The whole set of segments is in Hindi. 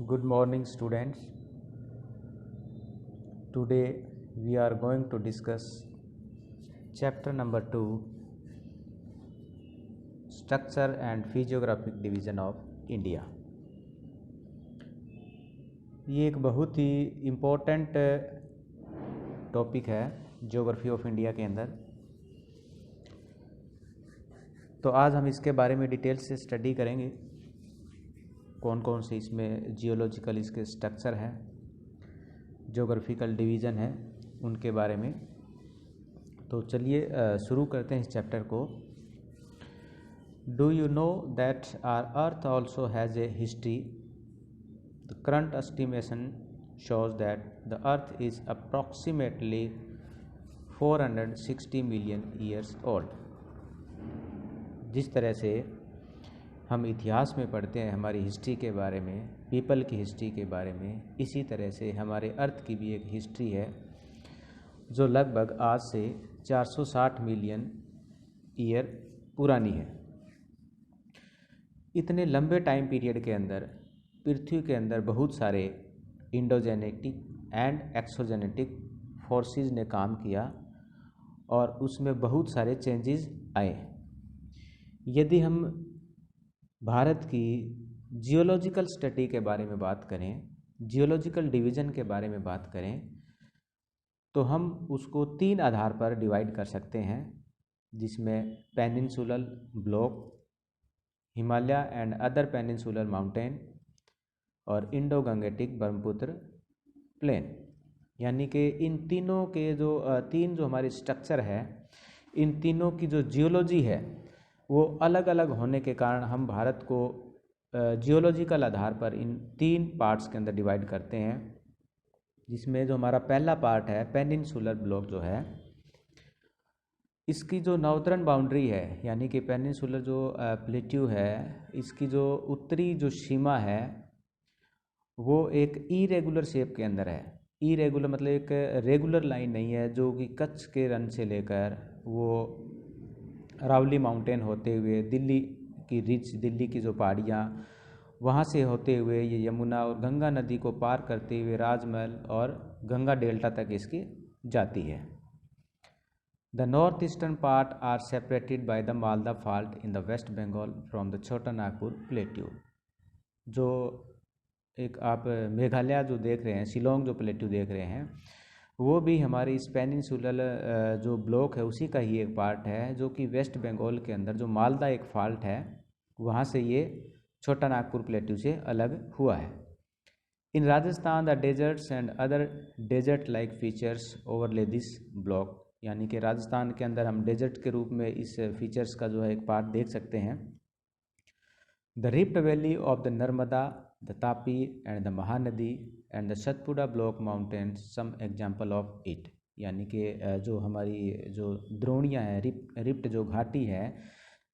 Good morning, students. Today we are going to discuss chapter number 2, Structure and Physiographic Division of India. ये एक बहुत ही इम्पोर्टेंट टॉपिक है ज्योग्राफी ऑफ इंडिया के अंदर। तो आज हम इसके बारे में डिटेल से स्टडी करेंगे, कौन कौन से इसमें जियोलॉजिकल इसके स्ट्रक्चर हैं, ज्योग्राफिकल डिवीज़न है, उनके बारे में। तो चलिए शुरू करते हैं इस चैप्टर को। Do you know that our earth also has a history? The current estimation shows that the earth is approximately 460 million years old। जिस तरह से हम इतिहास में पढ़ते हैं हमारी हिस्ट्री के बारे में, पीपल की हिस्ट्री के बारे में, इसी तरह से हमारे अर्थ की भी एक हिस्ट्री है जो लगभग आज से 460 मिलियन ईयर पुरानी है। इतने लंबे टाइम पीरियड के अंदर पृथ्वी के अंदर बहुत सारे इंडोजेनेटिक एंड एक्सोजेनेटिक फोर्सेस ने काम किया और उसमें बहुत सारे चेंजेस आए। यदि हम भारत की जियोलॉजिकल स्टडी के बारे में बात करें, जियोलॉजिकल डिवीज़न के बारे में बात करें, तो हम उसको 3 आधार पर डिवाइड कर सकते हैं, जिसमें peninsular block, Himalaya and other peninsular mountain और इंडो गंगेटिक ब्रह्मपुत्र प्लेन। यानी कि इन तीनों के जो तीन जो हमारे स्ट्रक्चर है, इन तीनों की जो जियोलॉजी है वो अलग अलग होने के कारण हम भारत को जियोलॉजिकल आधार पर इन 3 पार्ट्स के अंदर डिवाइड करते हैं। जिसमें जो हमारा पहला पार्ट है पेनिनसुलर ब्लॉक जो है, इसकी जो नॉर्दर्न बाउंड्री है, यानी कि पेनिनसुलर जो प्लेट्यू है, इसकी जो उत्तरी जो सीमा है वो एक इरेगुलर शेप के अंदर है। इरेगुलर मतलब एक रेगुलर लाइन नहीं है, जो कि कच्छ के रन से लेकर वो अरावली माउंटेन होते हुए दिल्ली की रिच, दिल्ली की जो पहाड़ियाँ, वहाँ से होते हुए ये यमुना और गंगा नदी को पार करते हुए राजमहल और गंगा डेल्टा तक इसकी जाती है। The north eastern part are separated by the Malda fault in the West Bengal from the Chota Nagpur plateau. जो एक आप मेघालय जो देख रहे हैं, शिलोंग जो प्लेट्यू देख रहे हैं, वो भी हमारी इस पेनिनसुलर जो ब्लॉक है उसी का ही एक पार्ट है, जो कि वेस्ट बंगाल के अंदर जो मालदा एक फॉल्ट है वहाँ से ये छोटा नागपुर प्लेट्यू से अलग हुआ है। In Rajasthan the deserts and other desert like features overlay this block. यानी कि राजस्थान के अंदर हम डेजर्ट के रूप में इस फीचर्स का जो है एक पार्ट देख सकते हैं। The rift valley of the Narmada, the Tapi and the Mahanadi and the Satpura block mountains some example of it. यानी कि जो हमारी जो द्रोणियाँ हैं, रिफ्ट जो घाटी है,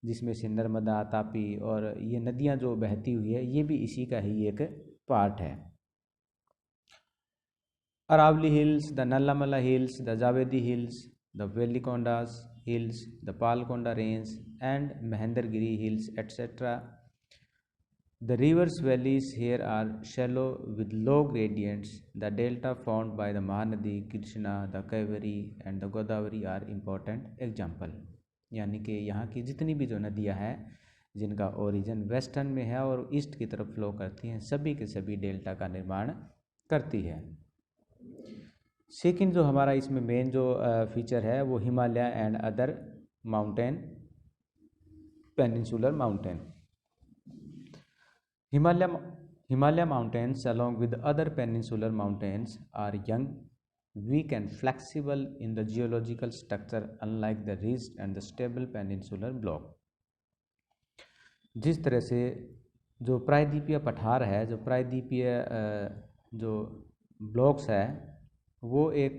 जिसमें से नर्मदा, तापी और ये नदियाँ जो बहती हुई है, ये भी इसी का ही एक पार्ट है। Aravalli hills, the Nallamala hills, the Javadi hills, the Velikondas hills, the Palkonda range and Mahendragiri hills etcetera. The rivers valleys here are shallow with low gradients. The delta formed by the Mahanadi, Krishna, the Kaveri and the Godavari are important example। यानी कि यहाँ की जितनी भी जो नदियाँ हैं जिनका ओरिजिन वेस्टर्न में है और ईस्ट की तरफ फ्लो करती हैं, सभी के सभी डेल्टा का निर्माण करती है। सेकंड जो हमारा इसमें मेन जो फीचर है वो Himalaya and other mountain, peninsular mountain. Himalaya mountains along with other peninsular mountains are young, weak and flexible in the geological structure unlike the ridged and the stable peninsular block। जिस तरह से जो प्रायद्वीपीय पठार है, जो प्रायद्वीपीय जो ब्लॉक्स है, वो एक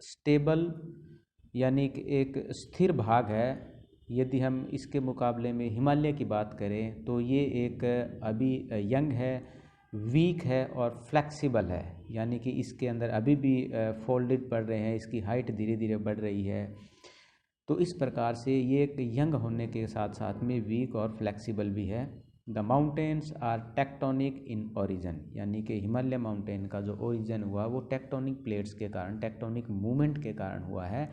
स्टेबल यानी कि एक स्थिर भाग है। यदि हम इसके मुकाबले में हिमालय की बात करें तो ये एक अभी यंग है, वीक है और फ्लेक्सिबल है। यानी कि इसके अंदर अभी भी फोल्डेड पड़ रहे हैं, इसकी हाइट धीरे धीरे बढ़ रही है। तो इस प्रकार से ये एक यंग होने के साथ साथ में वीक और फ्लेक्सिबल भी है। The mountains are tectonic in origin, यानी कि हिमालय माउंटेन का जो ओरिजिन हुआ वो टेक्टोनिक प्लेट्स के कारण, टेक्टोनिक मूवमेंट के कारण हुआ है,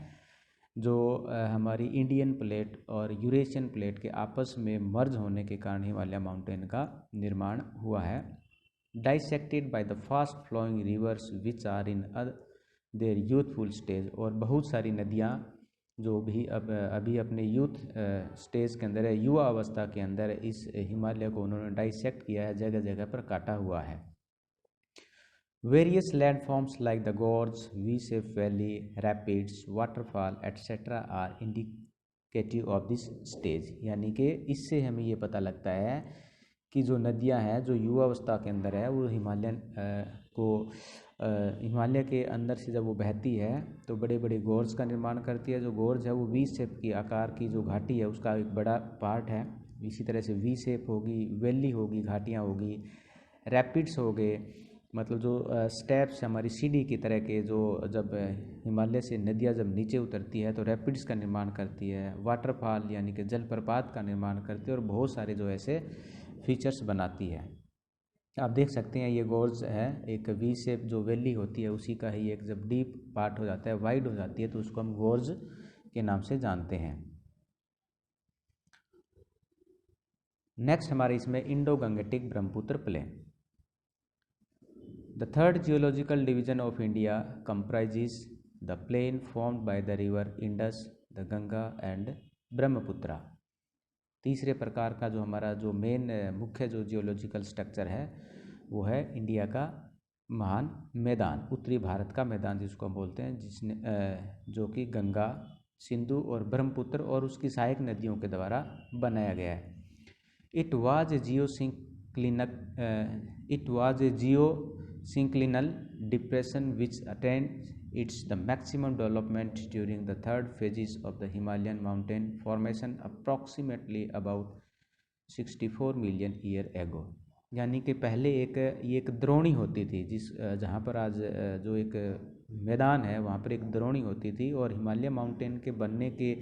जो हमारी इंडियन प्लेट और यूरेशियन प्लेट के आपस में मर्ज होने के कारण हिमालय माउंटेन का निर्माण हुआ है। Dissected by the fast flowing rivers which are in their youthful stage, और बहुत सारी नदियाँ जो भी अभी अपने यूथ स्टेज के अंदर है, युवा अवस्था के अंदर, इस हिमालय को उन्होंने डाइसेक्ट किया है, जगह जगह पर काटा हुआ है। Various landforms like the gorge, V shape valley, rapids, waterfall etcetera are indicative of this stage, यानी कि इससे हमें ये पता लगता है कि जो नदियां हैं जो युवा अवस्था के अंदर है वो हिमालय के अंदर से जब वो बहती है तो बड़े बड़े गोर्ज का निर्माण करती है। जो गोर्ज है वो वी शेप की आकार की जो घाटी है उसका एक बड़ा पार्ट है। इसी तरह से वी शेप होगी, वैली होगी, घाटियाँ होगी, रैपिड्स हो गए, मतलब जो स्टेप्स हमारी सीढ़ी की तरह के, जो जब हिमालय से नदियाँ जब नीचे उतरती है तो रैपिड्स का निर्माण करती है, वाटरफॉल यानी कि जलप्रपात का निर्माण करती है, और बहुत सारे जो ऐसे फीचर्स बनाती है। आप देख सकते हैं ये गोर्ज है, एक वी शेप जो वैली होती है उसी का ही एक जब डीप पार्ट हो जाता है, वाइड हो जाती है, तो उसको हम गोर्ज के नाम से जानते हैं। नेक्स्ट हमारे इसमें Indo Gangetic Brahmaputra plain. The third geological division of India comprises the plain formed by the river Indus, the Ganga and Brahmaputra. तीसरे प्रकार का जो हमारा जो मेन मुख्य जो जियोलॉजिकल स्ट्रक्चर है वो है इंडिया का महान मैदान, उत्तरी भारत का मैदान जिसको हम बोलते हैं, जिसने जो कि गंगा, सिंधु और ब्रह्मपुत्र और उसकी सहायक नदियों के द्वारा बनाया गया है। It was a geosynclinal depression which attend it's the maximum development during the third phases of the Himalayan mountain formation approximately about 64 million year ago, यानी कि पहले ये एक द्रोणी होती थी, जहाँ पर आज जो एक मैदान है वहाँ पर एक द्रोणी होती थी, और हिमालय माउंटेन के बनने के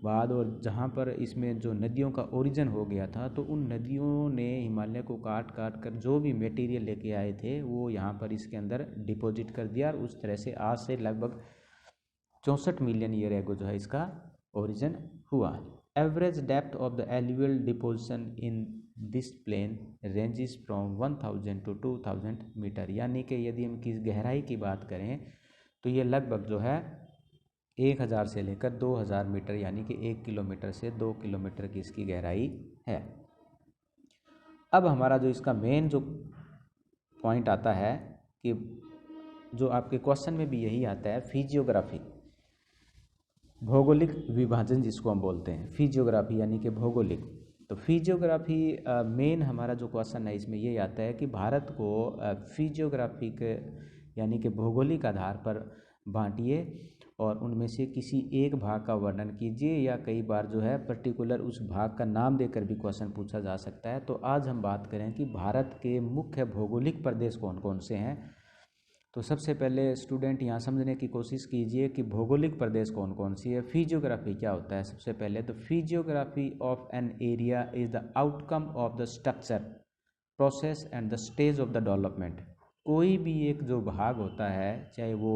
बाद और जहाँ पर इसमें जो नदियों का ओरिजिन हो गया था तो उन नदियों ने हिमालय को काट काट कर जो भी मटेरियल लेके आए थे वो यहाँ पर इसके अंदर डिपॉजिट कर दिया, और उस तरह से आज से लगभग 64 मिलियन ईयर एगो जो है इसका ओरिजिन हुआ। Average depth of the alluvial deposition in this plain ranges from 1000 to 2000 metre, यानी कि यदि हम किस गहराई की बात करें तो ये लगभग जो है 1000 से लेकर 2000 मीटर, यानी कि 1 किलोमीटर से 2 किलोमीटर की इसकी गहराई है। अब हमारा जो इसका मेन जो पॉइंट आता है कि जो आपके क्वेश्चन में भी यही आता है, फिजियोग्राफी, भौगोलिक विभाजन जिसको हम बोलते हैं, फिजियोग्राफी यानी कि भौगोलिक। तो फिजियोग्राफी मेन हमारा जो क्वेश्चन है इसमें ये आता है कि भारत को फिजियोग्राफिक यानी कि भौगोलिक आधार पर बांटिए और उनमें से किसी एक भाग का वर्णन कीजिए, या कई बार जो है पर्टिकुलर उस भाग का नाम देकर भी क्वेश्चन पूछा जा सकता है। तो आज हम बात करें कि भारत के मुख्य भौगोलिक प्रदेश कौन कौन से हैं। तो सबसे पहले स्टूडेंट यहाँ समझने की कोशिश कीजिए कि भौगोलिक प्रदेश कौन कौन सी है। फिजियोग्राफी क्या होता है? सबसे पहले तो physiography of an area is the outcome of the structure, process and the stage of the development. कोई भी एक जो भाग होता है, चाहे वो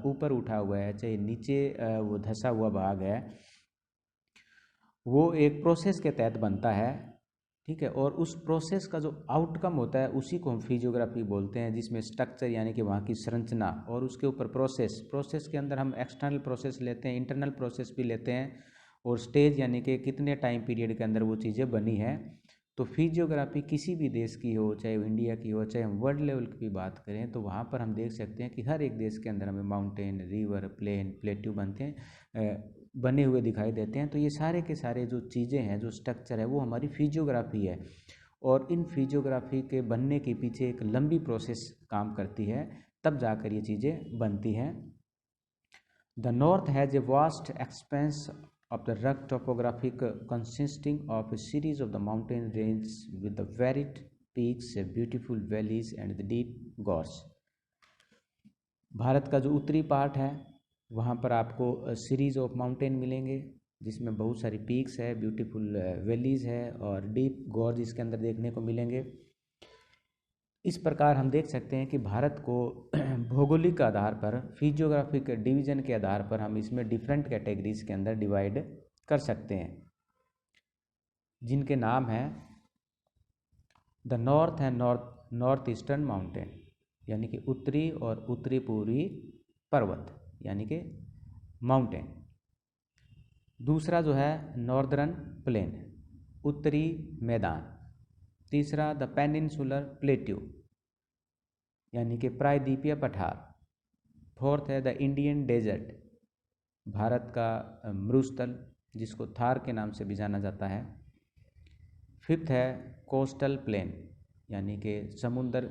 ऊपर उठा हुआ है चाहे नीचे वो धंसा हुआ भाग है, वो एक प्रोसेस के तहत बनता है, ठीक है। और उस प्रोसेस का जो आउटकम होता है उसी को हम फिजियोग्राफी बोलते हैं, जिसमें स्ट्रक्चर यानी कि वहाँ की संरचना और उसके ऊपर प्रोसेस के अंदर हम एक्सटर्नल प्रोसेस लेते हैं, इंटरनल प्रोसेस भी लेते हैं, और स्टेज यानी कि कितने टाइम पीरियड के अंदर वो चीज़ें बनी है। तो फिजियोग्राफी किसी भी देश की हो, चाहे वो इंडिया की हो, चाहे हम वर्ल्ड लेवल की भी बात करें, तो वहाँ पर हम देख सकते हैं कि हर एक देश के अंदर हमें माउंटेन, रिवर, प्लेन, प्लेट्यू बने हुए दिखाई देते हैं। तो ये सारे के सारे जो चीज़ें हैं, जो स्ट्रक्चर है, वो हमारी फिजियोग्राफी है। और इन फिजियोग्राफी के बनने के पीछे एक लंबी प्रोसेस काम करती है, तब जाकर ये चीज़ें बनती हैं। The north has a vast expense of the rugged topographic consisting of a series of the mountain ranges with the varied peaks, beautiful valleys and the deep gorges। Bharat का जो उत्तरी पार्ट है वहाँ पर आपको सीरीज ऑफ माउंटेन मिलेंगे, जिसमें बहुत सारी पीक्स है, ब्यूटीफुल वैलीज़ है और डीप गॉर्ज इसके अंदर देखने को मिलेंगे। इस प्रकार हम देख सकते हैं कि भारत को भौगोलिक आधार पर, फिजियोग्राफिक डिवीज़न के आधार पर हम इसमें डिफरेंट कैटेगरीज के अंदर डिवाइड कर सकते हैं, जिनके नाम हैं the north and north eastern mountain, यानी कि उत्तरी और उत्तरी पूर्वी पर्वत यानी कि माउंटेन। दूसरा जो है नॉर्दर्न प्लेन, उत्तरी मैदान। तीसरा द पेनिनसुलर प्लेट्यू यानी कि प्रायद्वीपीय पठार। फोर्थ है द इंडियन डेजर्ट, भारत का मरुस्थल जिसको थार के नाम से भी जाना जाता है। फिफ्थ है कोस्टल प्लेन यानी कि समुंदर,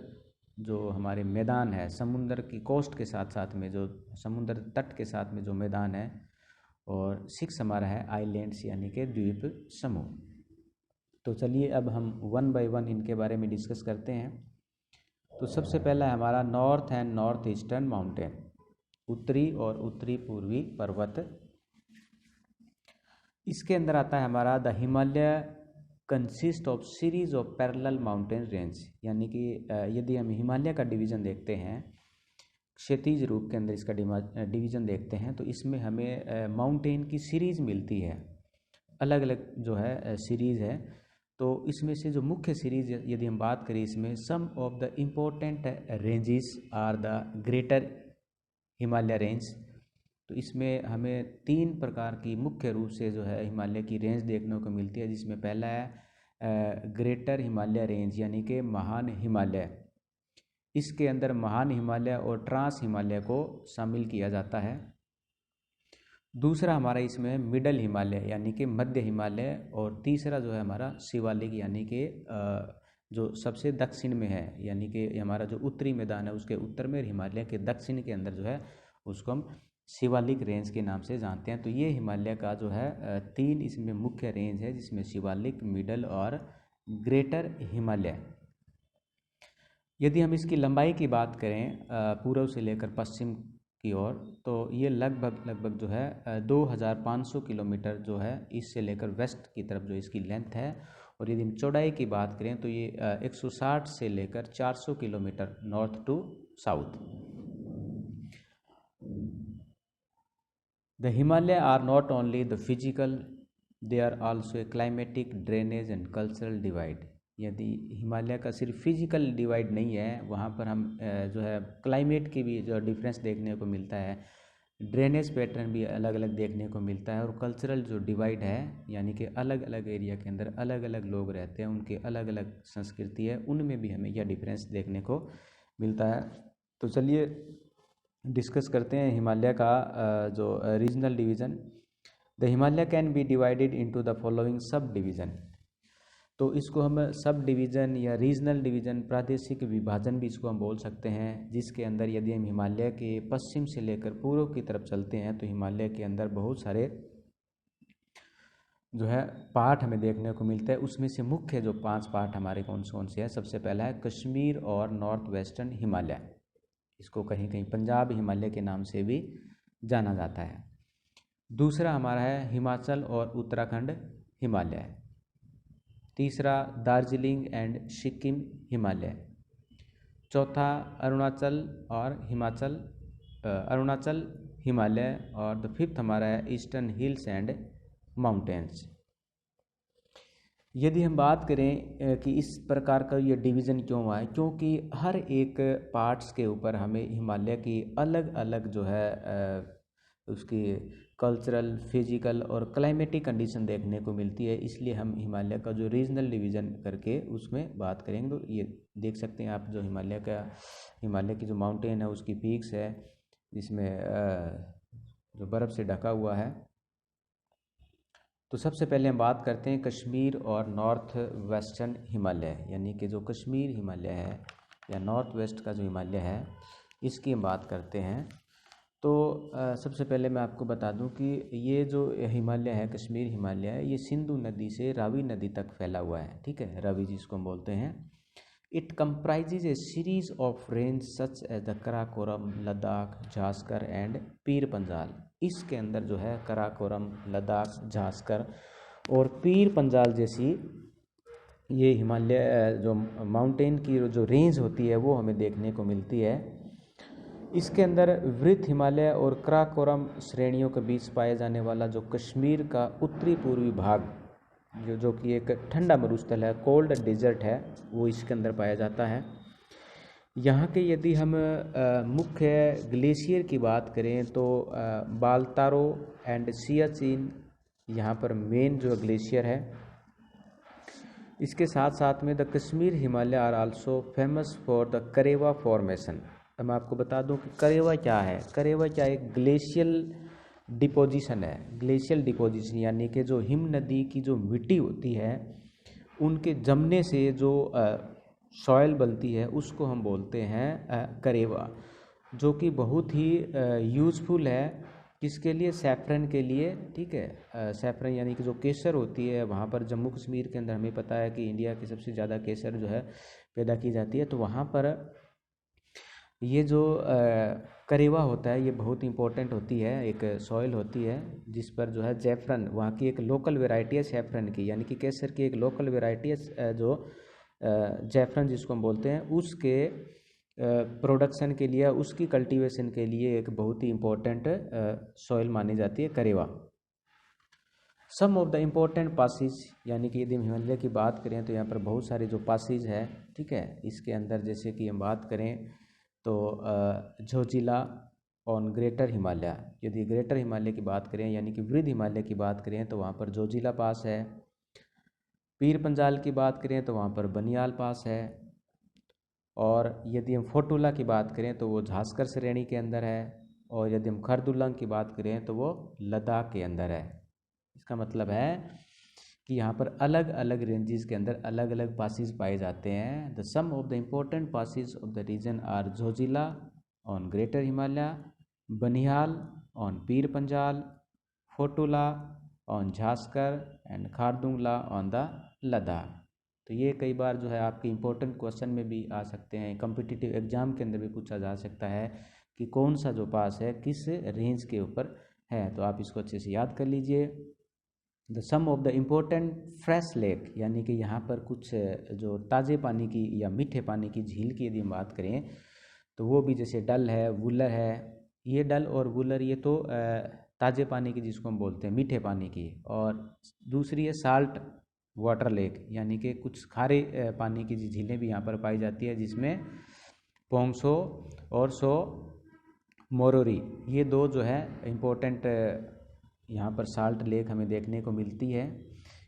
जो हमारे मैदान है समुंदर की कोस्ट के साथ साथ में, जो समुंदर तट के साथ में जो मैदान है। और सिक्स हमारा है आइलैंड्स यानी कि द्वीप समूह। तो चलिए अब हम वन बाय वन इनके बारे में डिस्कस करते हैं। तो सबसे पहला है हमारा north and north eastern mountain, उत्तरी और उत्तरी पूर्वी पर्वत। इसके अंदर आता है हमारा the Himalaya consist of series of parallel mountain range, यानी कि यदि हम हिमालय का डिवीज़न देखते हैं, क्षैतिज रूप के अंदर इसका डिवीज़न देखते हैं, तो इसमें हमें माउंटेन की सीरीज़ मिलती है, अलग अलग जो है सीरीज़ है। तो इसमें से जो मुख्य सीरीज़ यदि हम बात करें, इसमें some of the important ranges are the greater Himalaya range. तो इसमें हमें तीन प्रकार की मुख्य रूप से जो है हिमालय की रेंज देखने को मिलती है, जिसमें पहला है ग्रेटर हिमालय रेंज यानी कि महान हिमालय। इसके अंदर महान हिमालय और ट्रांस हिमालय को शामिल किया जाता है। दूसरा हमारा इसमें मिडल हिमालय यानी कि मध्य हिमालय। और तीसरा जो है हमारा शिवालिक यानी कि जो सबसे दक्षिण में है, यानी कि हमारा जो उत्तरी मैदान है उसके उत्तर में, हिमालय के दक्षिण के अंदर जो है उसको हम शिवालिक रेंज के नाम से जानते हैं। तो ये हिमालय का जो है तीन इसमें मुख्य रेंज है, जिसमें शिवालिक, मिडल और ग्रेटर हिमालय। यदि हम इसकी लंबाई की बात करें पूर्व से लेकर पश्चिम की ओर, तो ये लगभग जो है 2500 किलोमीटर जो है ईस्ट से लेकर वेस्ट की तरफ जो इसकी लेंथ है। और यदि हम चौड़ाई की बात करें तो ये 160 से लेकर 400 kilometre north to south. The Himalaya are not only the physical, they are also a climatic, drainage and cultural divide. यदि हिमालय का सिर्फ फिजिकल डिवाइड नहीं है, वहाँ पर हम जो है क्लाइमेट की भी जो डिफरेंस देखने को मिलता है, ड्रेनेज पैटर्न भी अलग अलग देखने को मिलता है, और कल्चरल जो डिवाइड है यानी कि अलग अलग एरिया के अंदर अलग अलग लोग रहते हैं, उनके अलग अलग संस्कृति है, उनमें भी हमें यह डिफरेंस देखने को मिलता है। तो चलिए डिस्कस करते हैं हिमालय का जो regional division. The Himalaya can be divided into the following sub division. तो इसको हम सब डिवीज़न या रीजनल डिवीज़न, प्रादेशिक विभाजन भी इसको हम बोल सकते हैं, जिसके अंदर यदि हम हिमालय के पश्चिम से लेकर पूर्व की तरफ चलते हैं तो हिमालय के अंदर बहुत सारे जो है पार्ट हमें देखने को मिलता है। उसमें से मुख्य जो 5 पार्ट हमारे कौन से हैं, सबसे पहला है कश्मीर और नॉर्थ वेस्टर्न हिमालय, इसको कहीं कहीं पंजाब हिमालय के नाम से भी जाना जाता है। दूसरा हमारा है हिमाचल और उत्तराखंड हिमालय। तीसरा दार्जिलिंग एंड सिक्किम हिमालय। चौथा अरुणाचल और अरुणाचल हिमालय। और द फिफ्थ हमारा है ईस्टर्न हिल्स एंड माउंटेन्स। यदि हम बात करें कि इस प्रकार का ये डिवीज़न क्यों हुआ है, क्योंकि हर एक पार्ट्स के ऊपर हमें हिमालय की अलग अलग जो है उसकी कल्चरल, फिजिकल और क्लाइमेटिक कंडीशन देखने को मिलती है। इसलिए हम हिमालय का जो रीजनल डिवीज़न करके उसमें बात करेंगे। तो ये देख सकते हैं आप, जो हिमालय की जो माउंटेन है उसकी पीक्स है, जिसमें जो बर्फ़ से ढका हुआ है। तो सबसे पहले हम बात करते हैं कश्मीर और नॉर्थ वेस्टर्न हिमालय, यानी कि जो कश्मीर हिमालय है या नॉर्थ वेस्ट का जो हिमालय है, इसकी हम बात करते हैं। तो सबसे पहले मैं आपको बता दूं कि ये जो हिमालय है, कश्मीर हिमालय है, ये सिंधु नदी से रावी नदी तक फैला हुआ है, ठीक है, रावी जिसको हम बोलते हैं। It comprises a series of range such as the Karakoram, Ladakh, Zanskar and Pir Panjal. इसके अंदर जो है काराकोरम, लद्दाख, झांसकर और पीर पंजाल जैसी ये हिमालय जो माउंटेन की जो रेंज होती है वो हमें देखने को मिलती है। इसके अंदर वृत्त हिमालय और काराकोरम श्रेणियों के बीच पाए जाने वाला जो कश्मीर का उत्तरी पूर्वी भाग जो कि एक ठंडा मरुस्थल है, कोल्ड डेजर्ट है, वो इसके अंदर पाया जाता है। यहाँ के यदि हम मुख्य ग्लेशियर की बात करें तो बाल्तारो एंड सियाचिन यहाँ पर मेन जो ग्लेशियर है। इसके साथ साथ में the Kashmir Himalaya are also famous for the Karewa formation. अब मैं आपको बता दूं कि करेवा क्या है। करेवा क्या एक ग्लेशियल डिपोजिशन है। ग्लेशियल डिपोजिशन यानी कि जो हिम नदी की जो मिट्टी होती है उनके जमने से जो सॉइल बनती है उसको हम बोलते हैं करेवा, जो कि बहुत ही यूज़फुल है किसके लिए, सैफरन के लिए। ठीक है, सैफरन यानी कि जो केसर होती है वहाँ पर जम्मू कश्मीर के अंदर हमें पता है कि इंडिया की सबसे ज़्यादा केसर जो है पैदा की जाती है। तो वहाँ पर ये जो करेवा होता है ये बहुत इंपॉर्टेंट होती है, एक सॉइल होती है जिस पर जो है जैफरन, वहाँ की एक लोकल वेराइटी है सैफरन की, यानी कि केसर की एक लोकल वेराइटी है जो जैफरन जिसको हम बोलते हैं, उसके प्रोडक्शन के लिए, उसकी कल्टीवेशन के लिए एक बहुत ही इम्पोर्टेंट सॉइल मानी जाती है करेवा। सम ऑफ द इम्पोर्टेंट पासिज, यानी कि यदि हम हिमालय की बात करें तो यहाँ पर बहुत सारे जो पासिज है, ठीक है, इसके अंदर जैसे कि हम बात करें तो जोजिला ऑन ग्रेटर हिमालय, यदि ग्रेटर हिमालय की बात करें यानी कि वृद्ध हिमालय की बात करें तो वहाँ पर जोजिला पास है। पीर पंजाल की बात करें तो वहाँ पर बनियाल पास है। और यदि हम फोटुला की बात करें तो वो झांसकर श्रेणी के अंदर है। और यदि हम खरदुल्लांग की बात करें तो वो लद्दाख के अंदर है। इसका मतलब है कि यहाँ पर अलग अलग रेंजेस के अंदर अलग अलग पासिस पाए जाते हैं। The some of the important passes of the region are Zojila on greater Himalaya, Banihal on Pir Panjal, Fotula on Zanskar and Khardungla on the Ladakh. तो ये कई बार जो है आपके इम्पोर्टेंट क्वेश्चन में भी आ सकते हैं, कॉम्पिटिटिव एग्जाम के अंदर भी पूछा जा सकता है कि कौन सा जो पास है किस रेंज के ऊपर है। तो आप इसको अच्छे से याद कर लीजिए। The some of the important fresh lake, यानी कि यहाँ पर कुछ जो ताज़े पानी की या मीठे पानी की झील की यदि हम बात करें तो वो भी, जैसे डल है, वुलर है। ये डल और वुलर ये तो ताज़े पानी की जिसको हम बोलते हैं मीठे पानी की, और दूसरी है साल्ट वाटर लेक, यानी कि कुछ खारे पानी की झीलें भी यहाँ पर पाई जाती है, जिसमें पोंगसो और सो मोरोरी, ये दो जो है इम्पोर्टेंट यहाँ पर साल्ट लेक हमें देखने को मिलती है।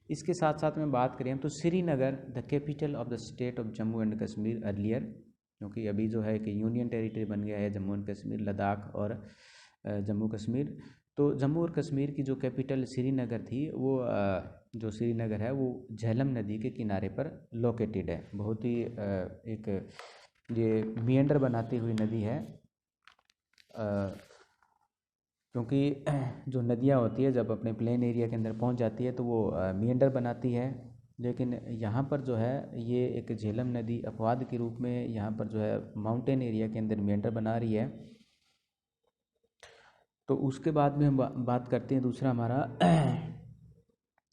इसके साथ साथ में बात करें तो Srinagar, the capital of the state of Jammu and Kashmir earlier, क्योंकि अभी जो है कि यूनियन टेरिटरी बन गया है जम्मू एंड कश्मीर, लद्दाख और जम्मू कश्मीर। तो जम्मू और कश्मीर की जो कैपिटल श्रीनगर थी, वो जो श्रीनगर है वो झेलम नदी के किनारे पर लोकेटेड है। बहुत ही एक ये मिएंडर बनाती हुई नदी है, क्योंकि जो नदियाँ होती है जब अपने प्लेन एरिया के अंदर पहुंच जाती है तो वो मिएंडर बनाती है। लेकिन यहाँ पर जो है ये एक झेलम नदी अपवाद के रूप में यहाँ पर जो है माउंटेन एरिया के अंदर मिएंडर बना रही है। तो उसके बाद में हम बात करते हैं दूसरा हमारा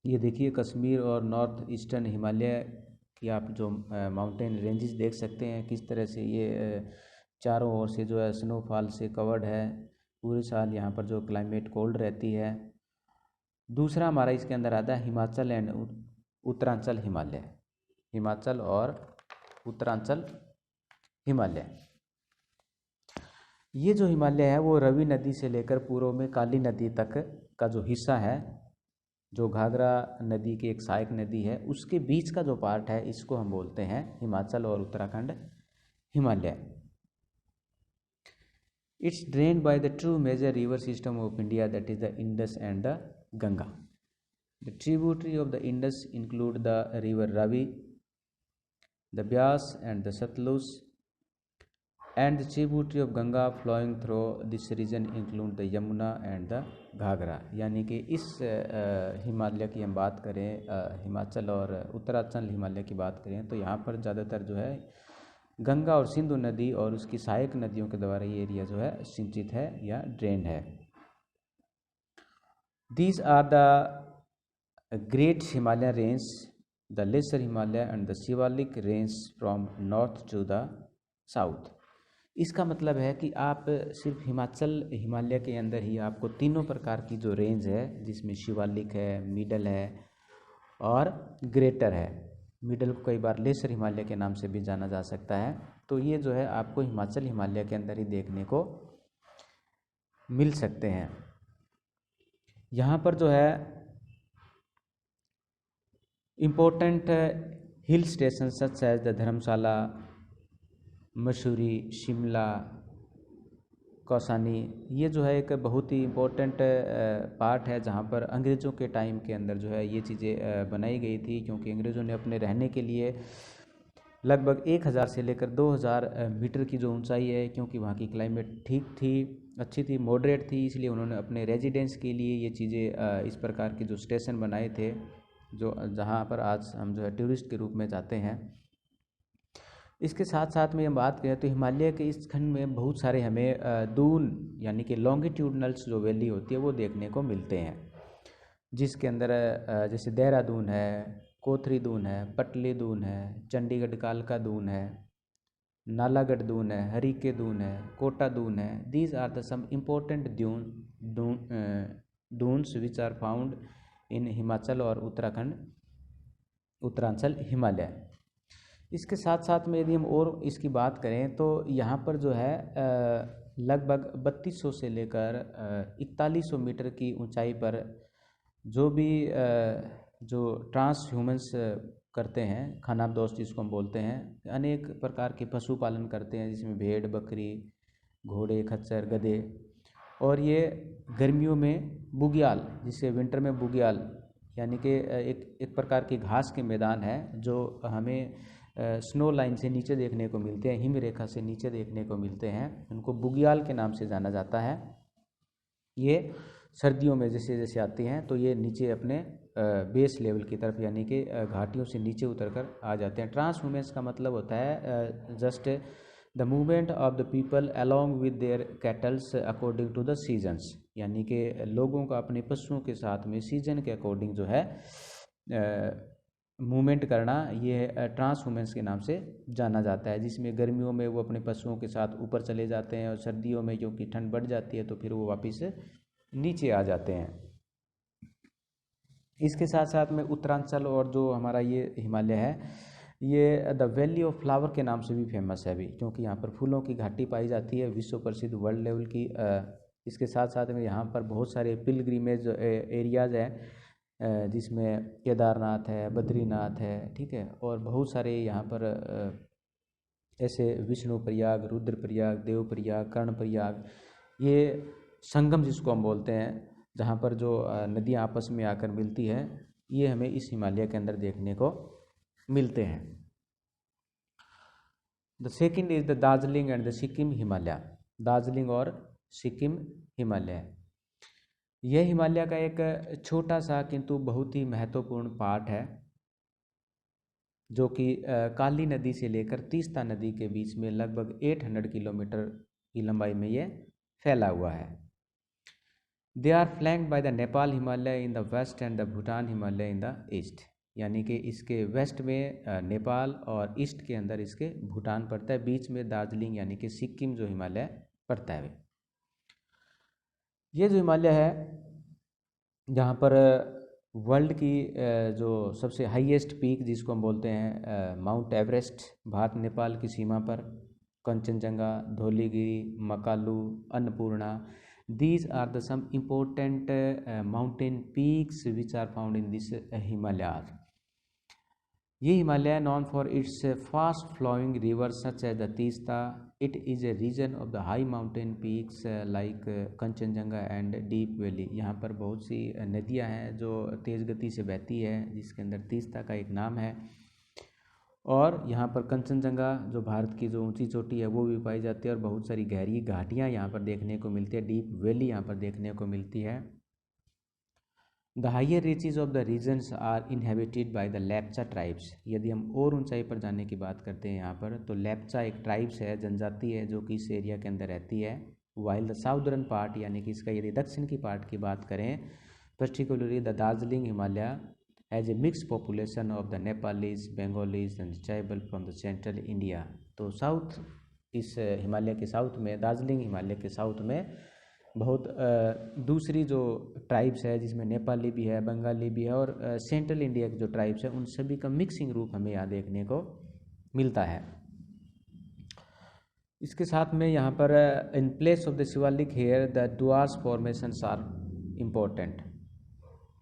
ये देखिए कश्मीर और नॉर्थ ईस्टर्न हिमालय की आप जो माउंटेन रेंजेस देख सकते हैं, किस तरह से ये चारों ओर से जो है स्नोफॉल से कवर्ड है। पूरे साल यहाँ पर जो क्लाइमेट कोल्ड रहती है। दूसरा हमारा इसके अंदर आता है हिमाचल एंड उत्तरांचल हिमालय, हिमाचल और उत्तरांचल हिमालय। ये जो हिमालय है वो रवि नदी से लेकर पूर्व में काली नदी तक का जो हिस्सा है, जो घाघरा नदी की एक सहायक नदी है, उसके बीच का जो पार्ट है इसको हम बोलते हैं हिमाचल और Uttarakhand Himalaya. It's drained by the two major river system of India, that is the Indus and the Ganga. The tributary of the Indus include the river Ravi, the Byas and the Satluj, and the tributary of Ganga flowing through this region include the Yamuna and the Ghagra। यानी कि इस हिमालय की हम बात करें, हिमाचल और उत्तरांचल हिमालय की बात करें तो यहाँ पर ज़्यादातर जो है गंगा और सिंधु नदी और उसकी सहायक नदियों के द्वारा ये एरिया जो है सिंचित है या ड्रेन है। These are the great Himalayan range, the lesser Himalaya and the Shivalik range from north to the south. इसका मतलब है कि आप सिर्फ हिमालय के अंदर ही आपको तीनों प्रकार की जो रेंज है, जिसमें शिवालिक है, मिडल है और ग्रेटर है। मिडल को कई बार लेसर हिमालय के नाम से भी जाना जा सकता है। तो ये जो है आपको हिमालय के अंदर ही देखने को मिल सकते हैं। यहाँ पर जो है important hill station such as the Dharamshala, Mussoorie, Shimla, Kausani, ये जो है एक बहुत ही इम्पोर्टेंट पार्ट है जहाँ पर अंग्रेज़ों के टाइम के अंदर जो है ये चीज़ें बनाई गई थी, क्योंकि अंग्रेज़ों ने अपने रहने के लिए लगभग 1000 से लेकर 2000 मीटर की जो ऊंचाई है, क्योंकि वहाँ की क्लाइमेट ठीक थी, अच्छी थी, मॉडरेट थी, इसलिए उन्होंने अपने रेजिडेंस के लिए ये चीज़ें इस प्रकार के जो स्टेशन बनाए थे, जो जहाँ पर आज हम जो है टूरिस्ट के रूप में जाते हैं। इसके साथ साथ में हम बात करें तो हिमालय के इस खंड में बहुत सारे हमें दून यानी कि लॉन्गिट्यूडनल्स जो वैली होती है वो देखने को मिलते हैं, जिसके अंदर जैसे देहरादून है, कोथरी दून है, पटली दून है, चंडीगढ़ कालका दून है, नालागढ़ दून है, हरिके दून है, कोटा दून है। These are the some important Duns which are found in Himachal और उत्तरांचल हिमालय। इसके साथ साथ में यदि हम और इसकी बात करें तो यहाँ पर जो है लगभग 3200 से लेकर 4100 मीटर की ऊंचाई पर जो भी जो ट्रांस ह्यूमंस करते हैं, खानाबदोश जिसको हम बोलते हैं, अनेक प्रकार के पशुपालन करते हैं, जिसमें भेड़, बकरी, घोड़े, खच्चर, गधे, और ये गर्मियों में बुग्याल, जिसे विंटर में बुग्याल यानी कि एक प्रकार की घास के मैदान है जो हमें स्नो लाइन से नीचे देखने को मिलते हैं, हिम रेखा से नीचे देखने को मिलते हैं, उनको बुग्याल के नाम से जाना जाता है। ये सर्दियों में जैसे जैसे आती हैं तो ये नीचे अपने बेस लेवल की तरफ यानी कि घाटियों से नीचे उतर कर आ जाते हैं। ट्रांस ह्यूमेंस का मतलब होता है just the movement of the people along with their cattles according to the seasons, यानी कि लोगों का अपने पशुओं के साथ में सीजन के अकॉर्डिंग जो है मूवमेंट करना, ये ट्रांस ह्यूमेंस के नाम से जाना जाता है, जिसमें गर्मियों में वो अपने पशुओं के साथ ऊपर चले जाते हैं और सर्दियों में क्योंकि ठंड बढ़ जाती है तो फिर वो वापस नीचे आ जाते हैं। इसके साथ साथ में उत्तरांचल और जो हमारा ये हिमालय है, ये द वैली ऑफ फ्लावर के नाम से भी फेमस है अभी, क्योंकि यहाँ पर फूलों की घाटी पाई जाती है, विश्व प्रसिद्ध वर्ल्ड लेवल की। इसके साथ साथ में यहाँ पर बहुत सारे पिलग्रिमेज एरियाज़ हैं, जिसमें केदारनाथ है, बद्रीनाथ है, ठीक है, और बहुत सारे यहाँ पर ऐसे विष्णु प्रयाग, रुद्र प्रयाग, देव प्रयाग, कर्ण प्रयाग, ये संगम जिसको हम बोलते हैं, जहाँ पर जो नदियाँ आपस में आकर मिलती है, ये हमें इस हिमालय के अंदर देखने को मिलते हैं। The second is the Darjeeling and the Sikkim Himalaya. Darjeeling और सिक्किम हिमालय, यह हिमालय का एक छोटा सा किंतु बहुत ही महत्वपूर्ण पार्ट है, जो कि काली नदी से लेकर तीस्ता नदी के बीच में लगभग 800 किलोमीटर की लंबाई में ये फैला हुआ है। They are flanked by the Nepal Himalaya in the west and the Bhutan Himalaya in the east, यानी कि इसके वेस्ट में नेपाल और ईस्ट के अंदर इसके भूटान पड़ता है, बीच में दार्जिलिंग यानी कि सिक्किम जो हिमालय पड़ता है। ये जो हिमालय है, जहाँ पर वर्ल्ड की जो सबसे हाईएस्ट पीक जिसको हम बोलते हैं माउंट एवरेस्ट, भारत नेपाल की सीमा पर, Kanchenjunga, Dhauligiri, Makalu, Annapurna, these are the some important mountain peaks which are found in this Himalayas. ये Himalaya known for its fast flowing rivers such as the Teesta. It is a region of the high mountain peaks like Kanchenjunga and Deep Valley. यहाँ पर बहुत सी नदियाँ हैं जो तेज़ गति से बहती है, जिसके अंदर तीस्ता का एक नाम है, और यहाँ पर कंचनजंगा जो भारत की जो ऊंची चोटी है वो भी पाई जाती है, और बहुत सारी गहरी घाटियाँ यहाँ पर देखने को मिलती है, डीप वैली यहाँ पर देखने को मिलती है। The higher reaches of the regions are inhabited by the Lepcha tribes. यदि हम और ऊंचाई पर जाने की बात करते हैं यहाँ पर, तो लेप्चा एक ट्राइब्स है, जनजाति है, जो कि इस एरिया के अंदर रहती है। वाइल द साउदर्न पार्ट, यानी कि इसका यदि दक्षिण की पार्ट की बात करें Particularly the Darjeeling Himalaya has a mixed population of the Nepalis, Bengalis and tribal from the central India. तो साउथ, इस हिमालय के साउथ में, दार्जिलिंग हिमालय के साउथ में बहुत दूसरी जो ट्राइब्स है, जिसमें नेपाली भी है, बंगाली भी है और सेंट्रल इंडिया के जो ट्राइब्स है, उन सभी का मिक्सिंग रूप हमें यहाँ देखने को मिलता है। इसके साथ में यहाँ पर in place of the Shiwalik here the Duars formations are important.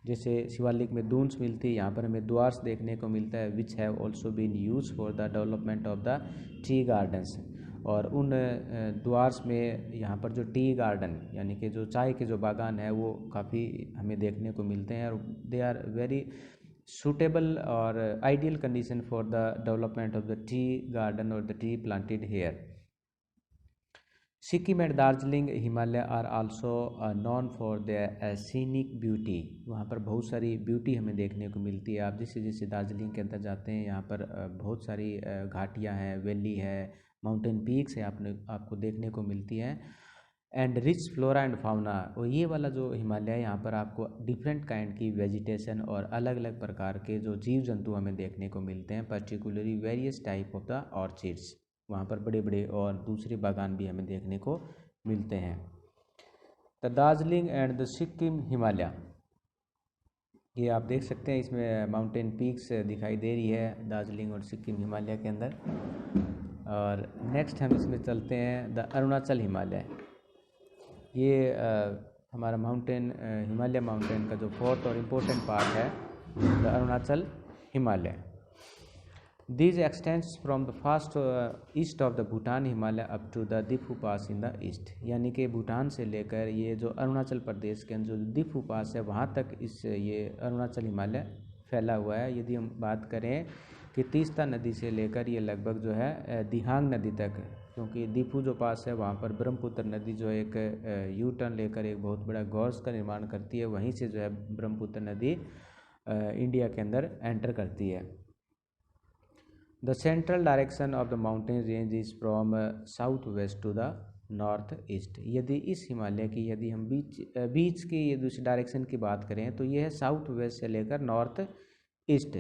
जैसे शिवालिक में दून्स मिलती है, यहाँ पर हमें डुआर्स देखने को मिलता है, which have also been use for the development of the tea gardens. और उन डुआर्स में यहाँ पर जो टी गार्डन यानी कि जो चाय के जो बागान है वो काफ़ी हमें देखने को मिलते हैं और दे आर वेरी सूटेबल और ideal condition for the development of the tea garden और the tea planted here. Sikkim and Darjeeling Himalaya are also known for the scenic beauty. वहाँ पर बहुत सारी ब्यूटी हमें देखने को मिलती है। आप जैसे जैसे दार्जिलिंग के अंदर जाते हैं, यहाँ पर बहुत सारी घाटियाँ हैं, वैली है, माउंटेन पीक्स है, आपको देखने को मिलती है। And rich flora and fauna, और ये वाला जो हिमालय है, यहाँ पर आपको डिफरेंट काइंड की वेजिटेशन और अलग अलग प्रकार के जो जीव जंतु हमें देखने को मिलते हैं, particularly various type of the orchids. वहाँ पर बड़े बड़े और दूसरे बागान भी हमें देखने को मिलते हैं। The Darjeeling and the Sikkim Himalaya, ये आप देख सकते हैं, इसमें माउंटेन पीक्स दिखाई दे रही है दार्जिलिंग और सिक्किम हिमालय के अंदर। और नेक्स्ट हम इसमें चलते हैं द अरुणाचल हिमालय। ये हमारा माउंटेन हिमालय माउंटेन का जो फोर्थ और इम्पोर्टेंट पार्ट है, the Arunachal Himalaya. These extends from the first east of the Bhutan Himalaya up to the Diphu pass in the east. यानी कि भूटान से लेकर ये जो अरुणाचल प्रदेश के अंदर जो दिफू पास है, वहाँ तक इस ये अरुणाचल हिमालय फैला हुआ है। यदि हम बात करें कि तीस्ता नदी से लेकर ये लगभग जो है दिहांग नदी तक, क्योंकि दिफू जो पास है वहाँ पर ब्रह्मपुत्र नदी जो एक यू टर्न लेकर एक बहुत बड़ा गॉर्स का निर्माण करती है, वहीं से जो है ब्रह्मपुत्र नदी इंडिया के अंदर एंटर करती है। The central direction of the mountain range is from south west to the north east। यदि इस हिमालय की यदि हम बीच की ये दूसरी डायरेक्शन की बात करें तो ये है साउथ वेस्ट से लेकर नॉर्थ ईस्ट।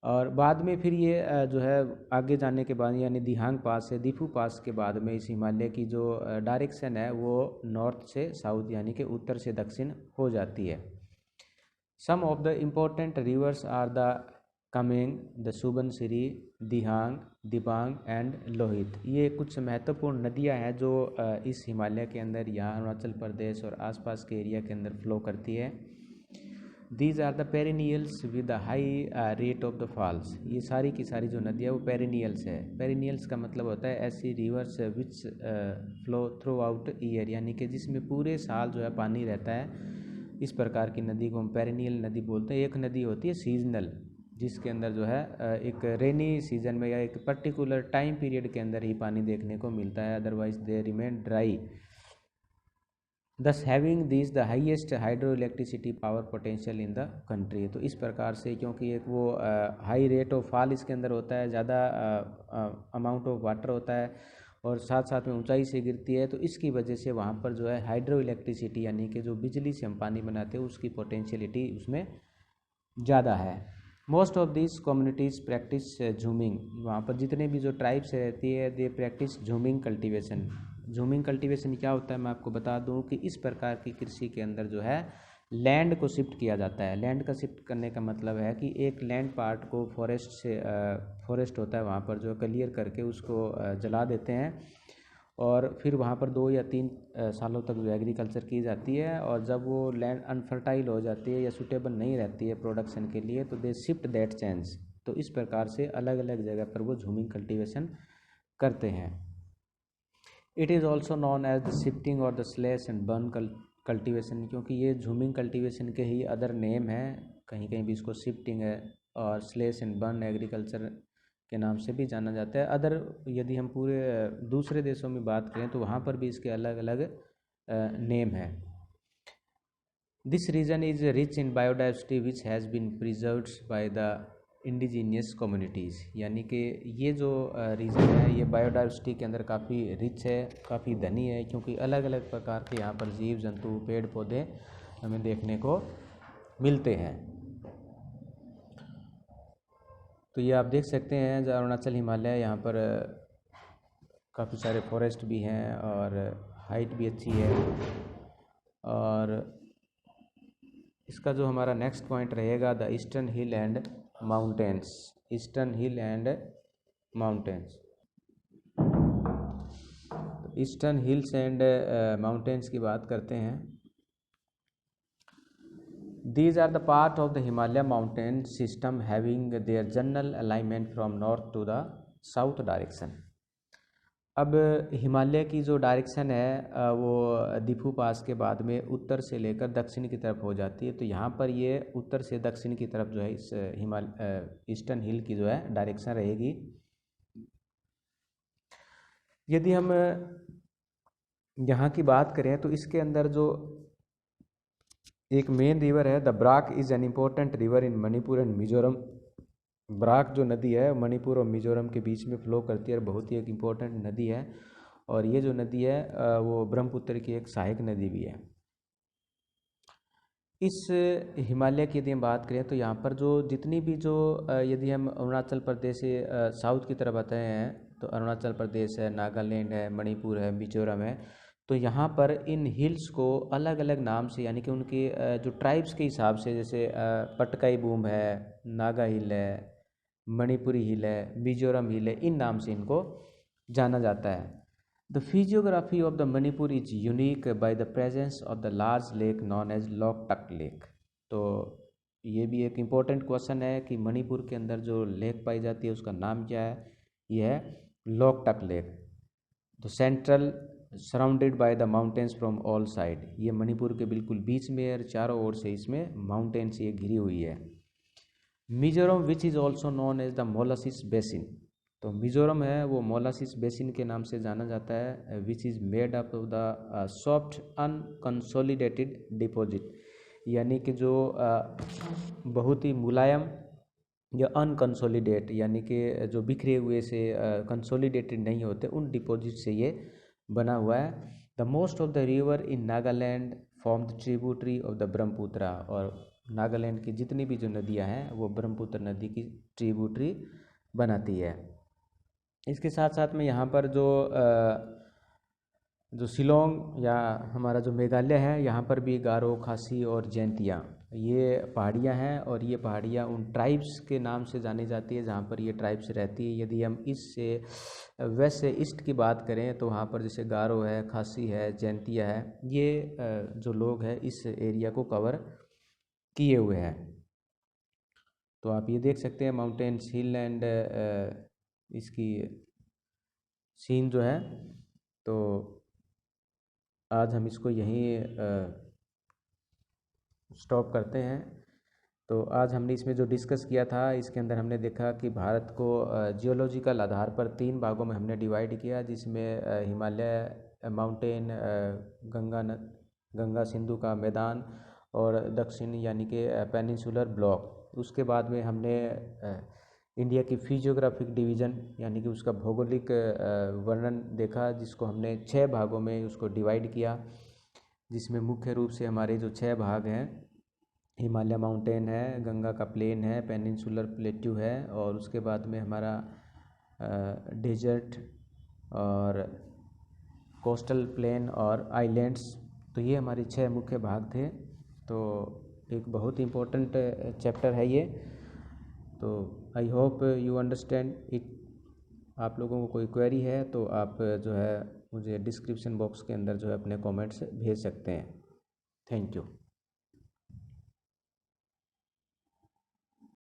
और बाद में फिर ये जो है आगे जाने के बाद यानी दिहांग पास से दिफू पास के बाद में इस हिमालय की जो डायरेक्शन है वो नॉर्थ से साउथ यानी कि उत्तर से दक्षिण हो जाती है। Some of the important rivers are the Kameng, the Subansiri, Dihang, Dibang and Lohit. ये कुछ महत्वपूर्ण नदियां हैं जो इस हिमालय के अंदर यहाँ अरुणाचल प्रदेश और आसपास के एरिया के अंदर फ्लो करती है। These are the perennials with the high rate of the falls. ये सारी की सारी जो नदियाँ वो पेरिनियल्स है। पेरिनियल्स का मतलब होता है ऐसी रिवर्स विच फ्लो थ्रू आउट ईयर, यानी कि जिसमें पूरे साल जो है पानी रहता है। इस प्रकार की नदी को हम पेरिनियल नदी बोलते हैं। एक नदी होती है सीजनल, जिसके अंदर जो है एक रेनी सीजन में या एक पर्टिकुलर टाइम पीरियड के अंदर ही पानी देखने को मिलता है, अदरवाइज दे रिमेन ड्राई। दस having this the highest hydro electricity power potential in the country. तो इस प्रकार से क्योंकि एक वो हाई रेट ऑफ फॉल इसके अंदर होता है, ज़्यादा अमाउंट ऑफ वाटर होता है और साथ साथ में ऊंचाई से गिरती है, तो इसकी वजह से वहाँ पर जो है हाइड्रो इलेक्ट्रिसिटी यानी कि जो बिजली से हम पानी बनाते हैं उसकी पोटेंशियलिटी उसमें ज़्यादा है। Most of this communities practice jhuming. वहाँ पर जितने भी जो ट्राइब्स रहती है they practice jhuming cultivation. Jhuming cultivation क्या होता है मैं आपको बता दूँ कि इस प्रकार की कृषि के अंदर जो है लैंड को शिफ्ट किया जाता है। लैंड का शिफ्ट करने का मतलब है कि एक लैंड पार्ट को फॉरेस्ट होता है वहाँ पर जो क्लियर करके उसको जला देते हैं और फिर वहाँ पर 2 या 3 सालों तक जो एग्रीकल्चर की जाती है। और जब वो लैंड अनफर्टाइल हो जाती है या सूटेबल नहीं रहती है प्रोडक्शन के लिए तो दे शिफ्ट दैट चेंज। तो इस प्रकार से अलग अलग जगह पर वो झूमिंग कल्टीवेशन करते हैं। It is also known as the shifting और the slash and burn cultivation, क्योंकि ये झूमिंग कल्टीवेशन के ही अदर नेम है। कहीं कहीं भी इसको शिफ्टिंग है और स्लैश एंड बर्न एग्रीकल्चर के नाम से भी जाना जाता है। अदर यदि हम पूरे दूसरे देशों में बात करें तो वहाँ पर भी इसके अलग अलग नेम है। This region is rich in biodiversity which has been preserved by the indigenous communities. यानी कि ये जो रीजन है ये बायोडाइवर्सिटी के अंदर काफ़ी रिच है, काफ़ी धनी है, क्योंकि अलग अलग प्रकार के यहाँ पर जीव जंतु पेड़ पौधे हमें देखने को मिलते हैं। तो ये आप देख सकते हैं जो अरुणाचल हिमालय, यहाँ पर काफ़ी सारे फॉरेस्ट भी हैं और हाइट भी अच्छी है। और इसका जो हमारा नेक्स्ट पॉइंट रहेगा the eastern hill and mountains, eastern hill and mountains. Eastern hills and mountains की बात करते हैं। These are the part of the Himalaya mountain system having their general alignment from north to the south direction। अब हिमालय की जो डायरेक्शन है वो दिफू पास के बाद में उत्तर से लेकर दक्षिण की तरफ हो जाती है। तो यहाँ पर ये उत्तर से दक्षिण की तरफ जो है इस ईस्टर्न हिल की जो है डायरेक्शन रहेगी। यदि हम यहाँ की बात करें तो इसके अंदर जो एक मेन रिवर है, the Barack is an important river in Manipur and Mizoram. Barack जो नदी है मणिपुर और मिजोरम के बीच में फ्लो करती है और बहुत ही एक इम्पोर्टेंट नदी है। और ये जो नदी है वो ब्रह्मपुत्र की एक सहायक नदी भी है। इस हिमालय की यदि हम बात करें तो यहाँ पर जो जितनी भी जो यदि हम अरुणाचल प्रदेश से साउथ की तरफ आते हैं तो अरुणाचल प्रदेश है, नागालैंड है, मणिपुर है, मिजोरम है। तो यहाँ पर इन हिल्स को अलग अलग नाम से, यानी कि उनके जो ट्राइब्स के हिसाब से, जैसे पटकाई बूम है, नागा हिल है, मणिपुरी हिल है, मिजोरम हिल है, इन नाम से इनको जाना जाता है। The physiography of the Manipur is unique by the presence of the large lake known as Loktak lake. तो ये भी एक इम्पोर्टेंट क्वेश्चन है कि मणिपुर के अंदर जो लेक पाई जाती है उसका नाम क्या है। यह है लोकटक लेक। तो central surrounded by the mountains from all side, ये मणिपुर के बिल्कुल बीच में और चारों ओर से इसमें माउंटेन से ये घिरी हुई है। Mizoram which is also known as the molasses basin. तो मिजोरम है वो मोलासिस बेसिन के नाम से जाना जाता है। Which is made up of the soft unconsolidated deposit, यानी कि जो बहुत ही मुलायम या अनकंसोलिडेट, यानी कि जो बिखरे हुए से कंसोलिडेटेड नहीं होते, उन डिपॉजिट से ये बना हुआ है। The most of the river in Nagaland form the tributary of the Brahmaputra. और नागालैंड की जितनी भी जो नदियां हैं वो ब्रह्मपुत्र नदी की ट्रिब्यूटरी बनाती है। इसके साथ साथ में यहाँ पर जो शिलोंग या हमारा जो मेघालय है, यहाँ पर भी गारो, खासी और जैंतिया ये पहाड़ियाँ हैं। और ये पहाड़ियाँ उन ट्राइब्स के नाम से जानी जाती है जहाँ पर ये ट्राइब्स रहती है। यदि हम इससे वेस्ट से ईस्ट की बात करें तो वहाँ पर जैसे गारो है, खासी है, जैंतिया है, ये जो लोग हैं इस एरिया को कवर किए हुए हैं। तो आप ये देख सकते हैं माउंटेन्स, हिल एंड इसकी सीन जो है। तो आज हम इसको यहीं स्टॉप करते हैं। तो आज हमने इसमें जो डिस्कस किया था, इसके अंदर हमने देखा कि भारत को जियोलॉजिकल आधार पर 3 भागों में हमने डिवाइड किया, जिसमें हिमालय माउंटेन, गंगा सिंधु का मैदान और दक्षिण यानी कि पेनिनसुलर ब्लॉक। उसके बाद में हमने इंडिया की फिजियोग्राफिक डिवीज़न यानी कि उसका भौगोलिक वर्णन देखा, जिसको हमने 6 भागों में उसको डिवाइड किया, जिसमें मुख्य रूप से हमारे जो 6 भाग हैं, हिमालय माउंटेन है, गंगा का प्लेन है, पेनिनसुलर प्लेट्यू है, और उसके बाद में हमारा डेजर्ट और कोस्टल प्लेन और आइलैंड्स। तो ये हमारे 6 मुख्य भाग थे। तो एक बहुत इम्पोर्टेंट चैप्टर है ये। तो I hope you understand it. आप लोगों को कोई क्वेरी है तो आप जो है मुझे डिस्क्रिप्शन बॉक्स के अंदर जो है अपने कमेंट्स भेज सकते हैं। Thank you.